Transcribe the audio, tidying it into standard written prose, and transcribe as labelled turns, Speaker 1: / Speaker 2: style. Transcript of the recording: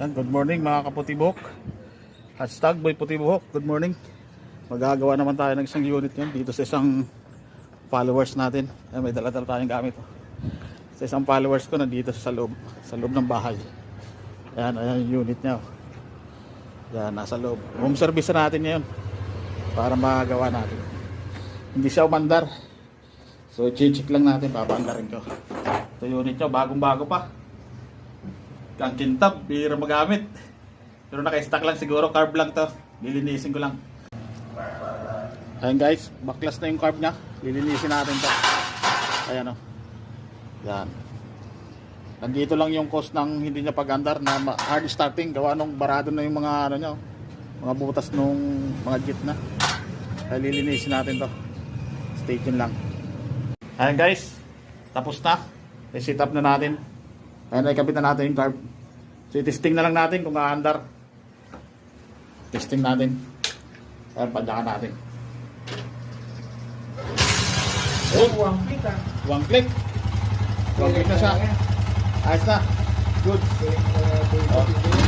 Speaker 1: Yan, good morning mga kaputibuhok. Hashtag boy putibuhok, good morning. Magagawa naman tayo ng isang unit yan dito sa isang followers natin. Ayan, may dala-dala tayong gamit. Sa isang followers ko nandito sa loob ng bahay. Ayan, ayan yung unit niya. Yan, nasa loob. Home service na natin ngayon para magawa natin. Hindi siya umandar. So, check lang natin, papaandarin ko. Ito yung unit niya, bagong-bago pa. Ang kintab, bihira magamit. Pero naka-stack lang siguro, carb lang to. Lilinisin ko lang. Ayan guys, baklas na yung carb niya. Lilinisin natin to. Ayan o. Yan. Nandito lang yung cost ng hindi niya pag-andar na hard starting. Gawa nung barado na yung mga ano niya, mga butas nung mga git na. Kaya lilinisin natin to. Stay tuned lang. Ayan guys, tapos na. I-set up na natin. Ayan, ikabit na natin yung carb. So, testing na lang natin kung aandar. Testing natin. Ayan, padyakan natin.
Speaker 2: Oh, one click ah.
Speaker 1: One click. One click na siya. Ayos na. Good.
Speaker 2: Okay.